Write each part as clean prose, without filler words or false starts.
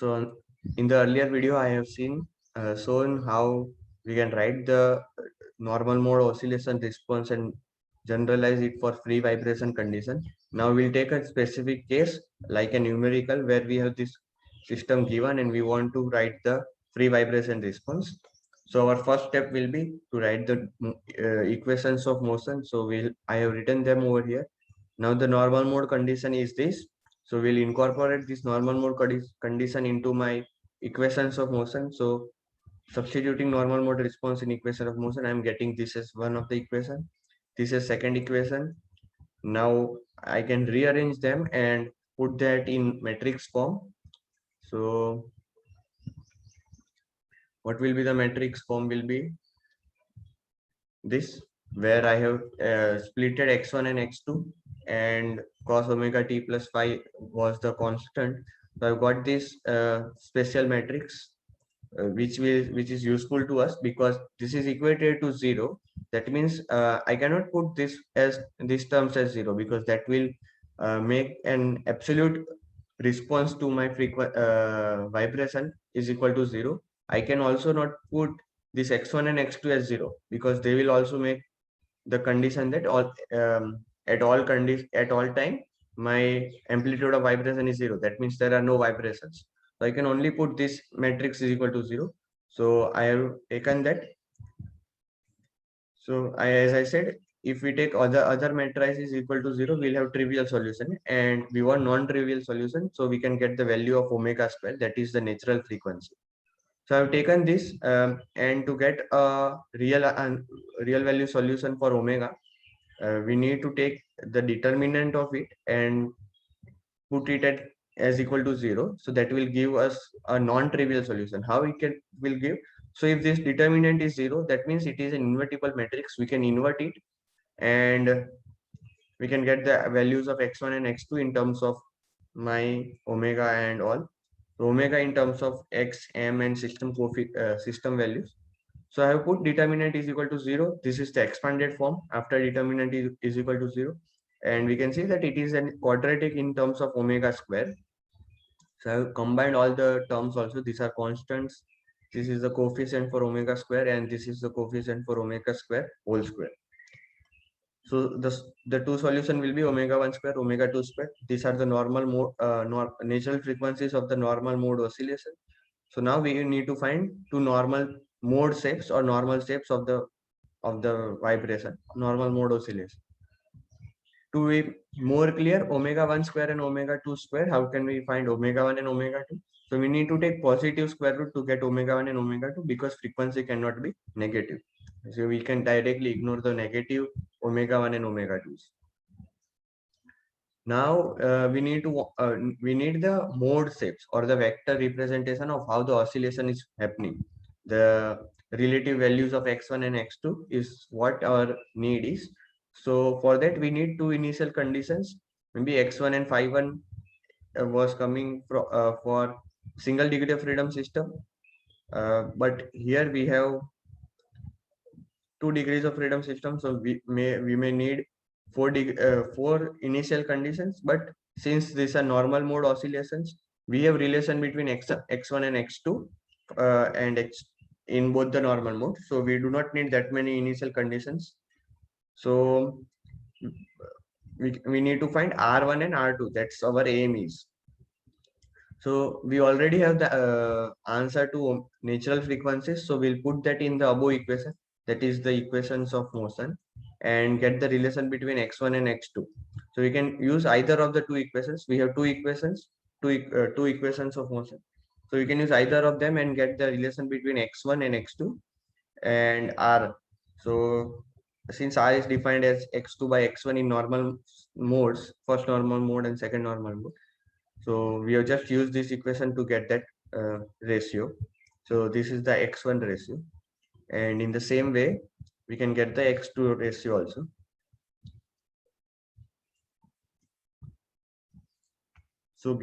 So in the earlier video, I have shown how we can write the normal mode oscillation response and generalize it for free vibration condition. Now we'll take a specific case like a numerical where we have this system given and we want to write the free vibration response. So our first step will be to write the equations of motion. So I have written them over here. Now the normal mode condition is this. So we'll incorporate this normal mode condition into my equations of motion. So substituting normal mode response in equation of motion, I'm getting this as one of the equation. This is second equation. Now I can rearrange them and put that in matrix form. So what will be the matrix form will be this, where I have splitted x1 and x2 and cos omega t plus phi was the constant. So I've got this special matrix which is useful to us because this is equated to 0. That means I cannot put this as these terms as 0 because that will make an absolute response to my vibration is equal to 0. I can also not put this x1 and x2 as 0 because they will also make the condition that at all time my amplitude of vibration is 0. That means there are no vibrations. So I can only put this matrix is equal to 0. So I have taken that. So as I said, if we take other matrices equal to 0, we'll have trivial solution, and we want non-trivial solution. So we can get the value of omega square, that is the natural frequency. So I've taken this and to get a real value solution for omega, we need to take the determinant of it and put it at as equal to 0. So that will give us a non-trivial solution. How it will give? So if this determinant is 0, that means it is an invertible matrix. We can invert it and we can get the values of x1 and x2 in terms of my omega and all. So omega in terms of x, m and system values. So I have put determinant is equal to 0. This is the expanded form after determinant is equal to 0. And we can see that it is a quadratic in terms of omega square. So I have combined all the terms also. These are constants. This is the coefficient for omega square and this is the coefficient for omega square whole square. So the two solution will be omega 1 square, omega 2 square. These are the normal mode, natural frequencies of the normal mode oscillation. So now we need to find two normal mode shapes or normal shapes of the vibration, normal mode oscillation. To be more clear, omega 1 square and omega 2 square, how can we find omega 1 and omega 2? So we need to take positive square root to get omega 1 and omega 2 because frequency cannot be negative. So we can directly ignore the negative omega 1 and omega 2. Now we need the mode shapes or the vector representation of how the oscillation is happening. The relative values of x1 and x2 is what our need is. So for that we need two initial conditions. Maybe x1 and phi1 was coming for single degree of freedom system, but here we have 2 degrees of freedom system. So we may need four initial conditions, but since these are normal mode oscillations, we have relation between x1 and x2 and x in both the normal mode. So we do not need that many initial conditions. So we need to find R1 and R2. That's our aim is. So we already have the answer to natural frequencies. So we'll put that in the above equation. That is the equations of motion and get the relation between x1 and x2. So we can use either of the two equations. We have two equations, two equations of motion. So you can use either of them and get the relation between x1 and x2 and R. So since R is defined as x2 by x1 in normal modes, first normal mode and second normal mode. So we have just used this equation to get that ratio. So this is the x1 ratio. And in the same way, we can get the x2 ratio also. So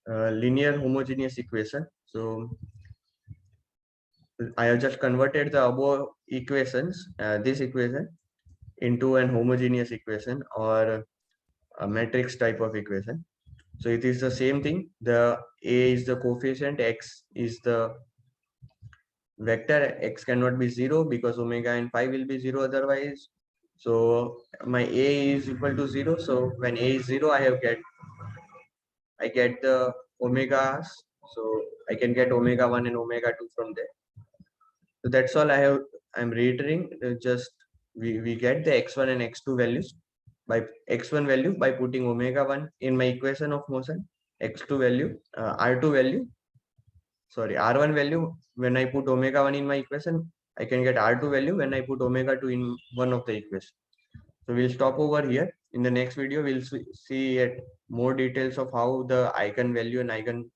linear homogeneous equation. So I have just converted the above equations, this equation, into an homogeneous equation or a matrix type of equation. So it is the same thing. The A is the coefficient, X is the vector. X cannot be 0 because omega and phi will be 0 otherwise. So my A is equal to 0. So when A is 0, I get the omegas. So I can get omega 1 and omega 2 from there. So that's all I'm reiterating. Just we get the x1 and x2 values by x1 value by putting omega 1 in my equation of motion, x2 value, r2 value, sorry, r1 value. When I put omega 1 in my equation, I can get r2 value when I put omega 2 in one of the equations. So we'll stop over here. In the next video, we'll see at more details of how the eigen value and eigen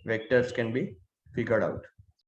vectors can be figured out.